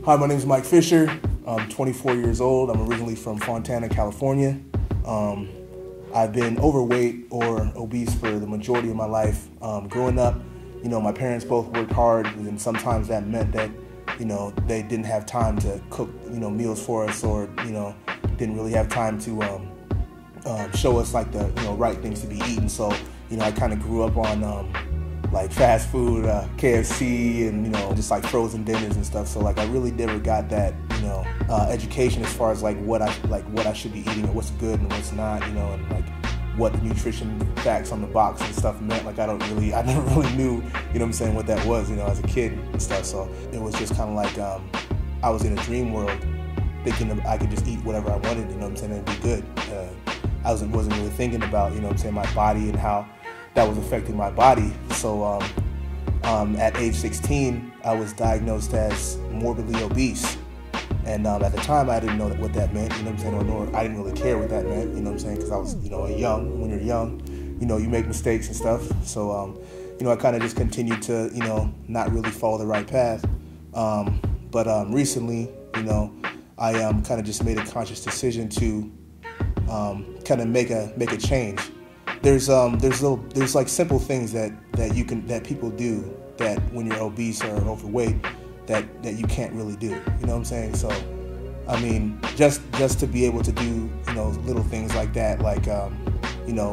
Hi, my name is Myke Fisher. I'm 24 years old. I'm originally from Fontana, California. I've been overweight or obese for the majority of my life. Growing up, my parents both worked hard, and sometimes that meant that, they didn't have time to cook, meals for us, or, didn't really have time to show us like the, right things to be eaten. So, I kind of grew up on like fast food, KFC, and just like frozen dinners and stuff. So like I really never got that education as far as like what I should be eating and what's good and what's not, and like what the nutrition facts on the box and stuff meant. Like I never really knew, what that was, as a kid and stuff. So it was just kind of like I was in a dream world, thinking that I could just eat whatever I wanted, and it'd be good. I wasn't really thinking about, my body and how that was affecting my body. So at age 16, I was diagnosed as morbidly obese. And at the time, I didn't know what that meant, or I didn't really care what that meant, because I was, young. When you're young, you make mistakes and stuff. So, I kind of just continued to, not really follow the right path. But recently, I kind of just made a conscious decision to kind of make a change. There's like simple things that people do that when you're obese or overweight that you can't really do. You know what I'm saying? So, I mean, just to be able to do little things like that, like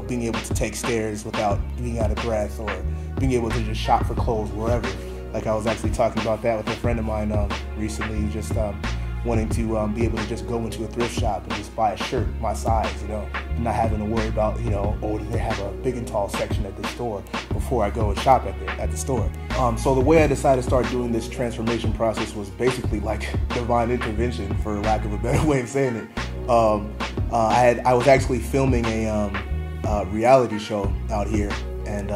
being able to take stairs without being out of breath, or being able to just shop for clothes wherever. Like I was actually talking about that with a friend of mine recently, just wanting to be able to just go into a thrift shop and just buy a shirt my size, not having to worry about, do they have a big and tall section at the store before I go and shop at the store. So the way I decided to start doing this transformation process was basically like divine intervention, for lack of a better way of saying it. I was actually filming a reality show out here, and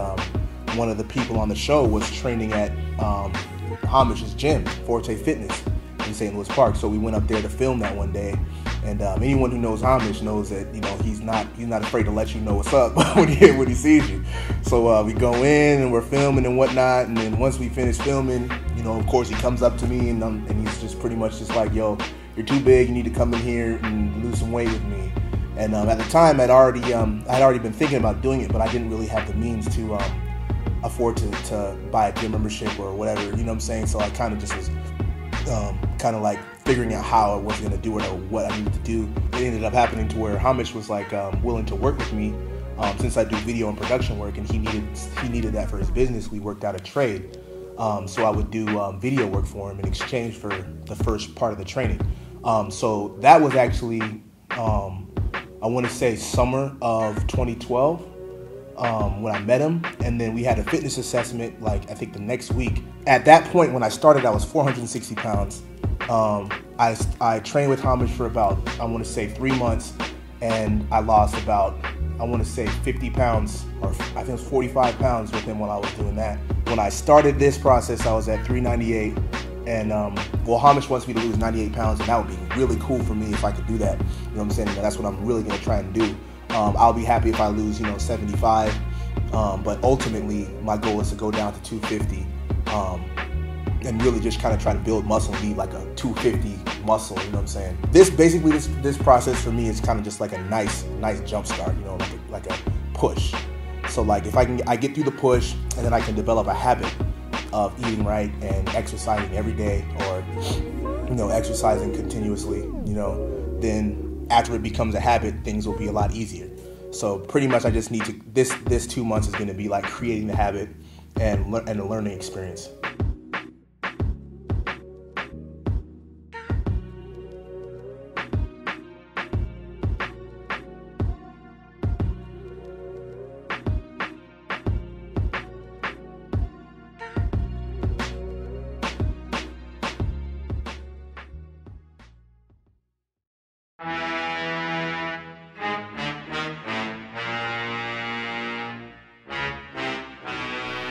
one of the people on the show was training at Hamish's gym, Forté Fitness, in St. Louis Park. So we went up there to film that one day, and anyone who knows Hamish knows that he's not afraid to let you know what's up when he sees you. So we go in and we're filming and whatnot, and then once we finish filming, of course he comes up to me and he's just pretty much just like, yo, you're too big, you need to come in here and lose some weight with me. And at the time I'd already been thinking about doing it, but I didn't really have the means to afford to buy a gym membership or whatever, you know what I'm saying? So I kind of just was kind of like figuring out how I was going to do it or what I needed to do. It ended up happening to where Hamish was like willing to work with me, since I do video and production work, and he needed that for his business. We worked out a trade, so I would do video work for him in exchange for the first part of the training. So that was actually I want to say summer of 2012 when I met him, and then we had a fitness assessment like I think the next week. At that point when I started, I was 460 pounds. I trained with Hamish for about, I want to say 3 months, and I lost about, I want to say 50 pounds, or I think it was 45 pounds with him while I was doing that. When I started this process, I was at 398, and Hamish wants me to lose 98 pounds, and that would be really cool for me if I could do that. You know what I'm saying? That's what I'm really going to try and do. I'll be happy if I lose, 75, but ultimately my goal is to go down to 250, and really just kind of try to build muscle and be like a 250 muscle, you know what I'm saying? This process for me is kind of just like a nice jump start, like a push. So like if I get through the push, and then I can develop a habit of eating right and exercising every day, or exercising continuously, then after it becomes a habit, things will be a lot easier. So pretty much I just need to, this 2 months is going to be like creating the habit and a learning experience.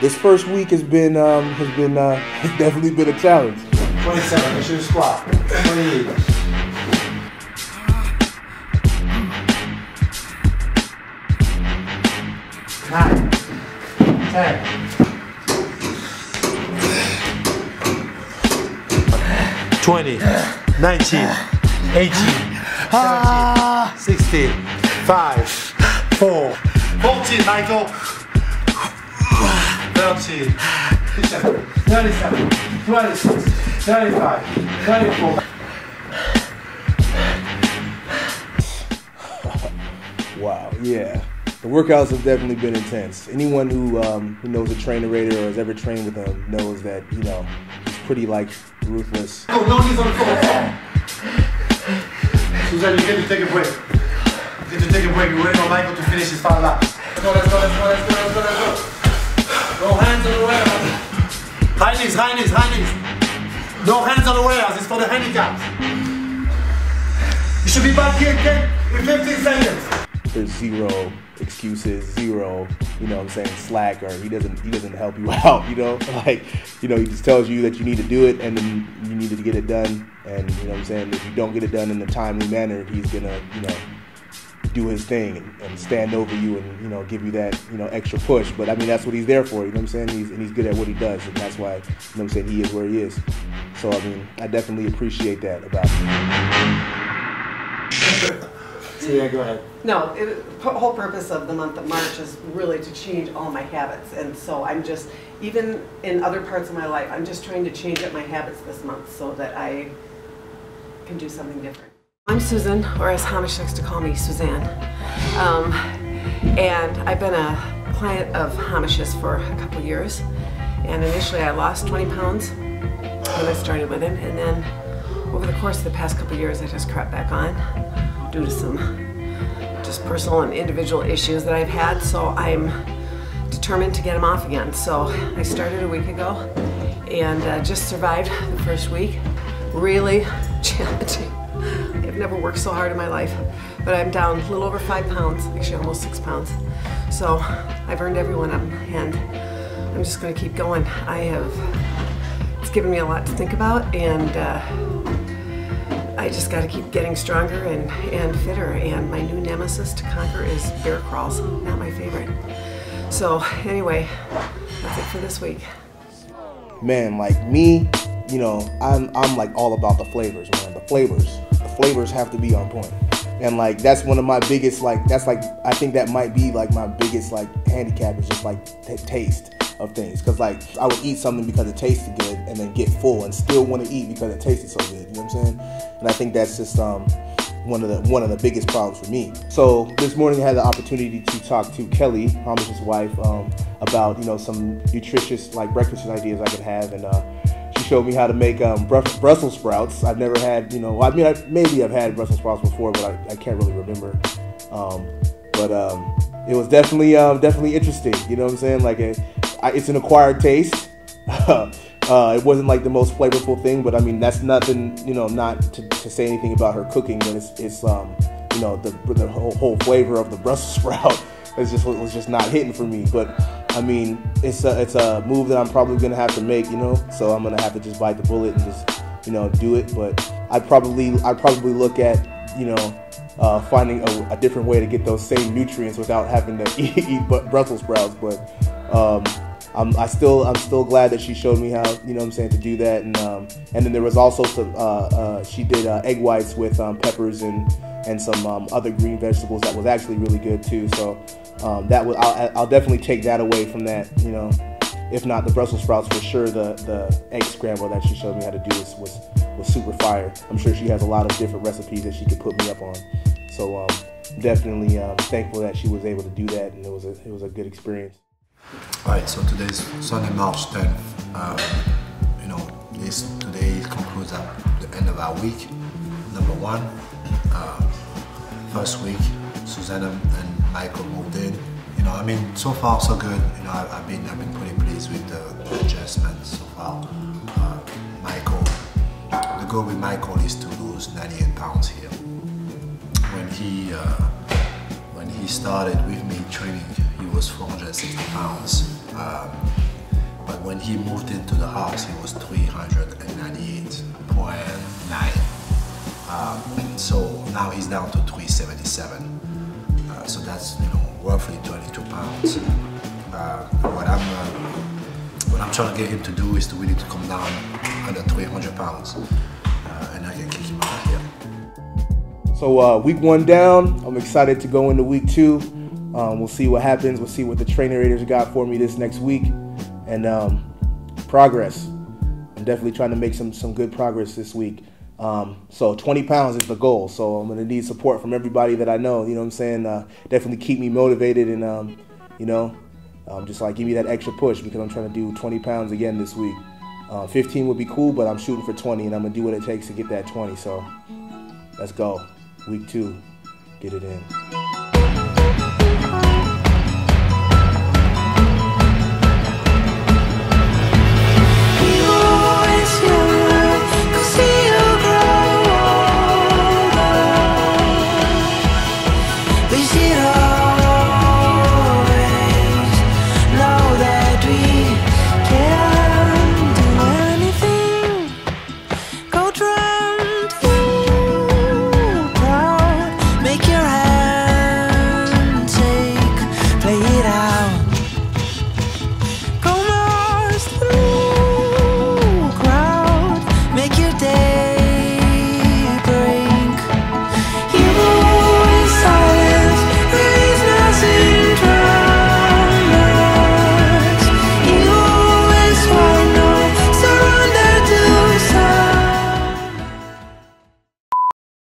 This first week has definitely been a challenge. 27, I should squat. 28. 9, 10. 20, 19, 18, 17, 16, 5, 4, 14, Mychal. 13, 37, 26, 35, 34. Wow, yeah. The workouts have definitely been intense. Anyone who knows a Trainerator or has ever trained with him knows that, you know, he's pretty, like, ruthless. Oh, no knees on the floor. Suzanne, you get to take a break. You get to take a break. We're waiting on Mychal to finish his 5 laps. Let's go, let's go, let's go, let's go, let's go, let's go. No hands on the warehouse. High knees, high knees, high knees. No hands on the warehouse. It's for the handicaps. You should be back here again in 15 seconds. There's zero excuses, zero, you know what I'm saying, slack, or he doesn't help you out, you know? Like, you know, he just tells you that you need to do it and then you need to get it done. And, you know what I'm saying, if you don't get it done in a timely manner, he's gonna, you know, do his thing and stand over you and, you know, give you that, you know, extra push. But I mean, that's what he's there for, you know what I'm saying? He's good at what he does, and that's why, you know what I'm saying, he is where he is. So I mean, I definitely appreciate that about him. So yeah, go ahead. No, the whole purpose of the month of March is really to change all my habits. And so I'm just, even in other parts of my life, I'm just trying to change up my habits this month so that I can do something different. I'm Susan, or as Hamish likes to call me, Suzanne. And I've been a client of Hamish's for a couple years. And initially I lost 20 pounds when I started with him. And then over the course of the past couple years, I just crept back on due to some just personal and individual issues that I've had. So I'm determined to get him off again. So I started a week ago and just survived the first week. Really challenging. I've never worked so hard in my life, but I'm down a little over 5 pounds, actually almost 6 pounds. So I've earned every one of them, and I'm just going to keep going. It's given me a lot to think about, and I just got to keep getting stronger and fitter. And my new nemesis to conquer is bear crawls, not my favorite. So anyway, that's it for this week. Man, like me, you know, I'm like all about the flavors, man. The flavors have to be on point. And like that's one of my biggest, like that's like, I think that might be like my biggest like handicap is just like taste of things. Cause like I would eat something because it tasted good and then get full and still want to eat because it tasted so good, you know what I'm saying? And I think that's just one of the biggest problems for me. So this morning I had the opportunity to talk to Kelly, Hamish's wife, about, you know, some nutritious like breakfast ideas I could have, and she showed me how to make Brussels sprouts. I've never had, you know, I mean, maybe I've had Brussels sprouts before, but I can't really remember. But it was definitely interesting. You know what I'm saying? Like it's an acquired taste. It wasn't like the most flavorful thing, but I mean that's nothing. You know, not to say anything about her cooking, but it's you know, the whole flavor of the Brussels sprout was just not hitting for me. But I mean, it's a move that I'm probably gonna have to make, you know. So I'm gonna have to just bite the bullet and just, you know, do it. But I'd probably look at, you know, finding a different way to get those same nutrients without having to eat Brussels sprouts. But I'm still glad that she showed me how, you know what I'm saying, to do that. And then there was also some she did egg whites with peppers and some other green vegetables that was actually really good too. So that was, I'll definitely take that away from that, you know. If not the Brussels sprouts, for sure the egg scramble that she showed me how to do was super fire. I'm sure she has a lot of different recipes that she could put me up on. So definitely thankful that she was able to do that, and it was a good experience. Alright, so today's Sunday, March 10th. You know, today concludes the end of our week. Number one, first week, Susanna and Mychal moved in. You know, I mean, so far so good. You know, I've been pretty pleased with the adjustments so far. Mychal, the goal with Mychal is to lose 98 pounds here. When he started with me training, he was 460 pounds. But when he moved into the house, he was 398.9. So now he's down to 377. So that's, you know, roughly 22 pounds. What I'm trying to get him to do is to really come down under 300 pounds. So week 1 down. I'm excited to go into week 2. We'll see what happens. We'll see what the Trainerator's got for me this next week. And progress. I'm definitely trying to make some good progress this week. So 20 pounds is the goal. So I'm going to need support from everybody that I know. You know what I'm saying? Definitely keep me motivated and, you know, just like give me that extra push because I'm trying to do 20 pounds again this week. 15 would be cool, but I'm shooting for 20 and I'm going to do what it takes to get that 20. So let's go. Week 2, get it in. We see it all.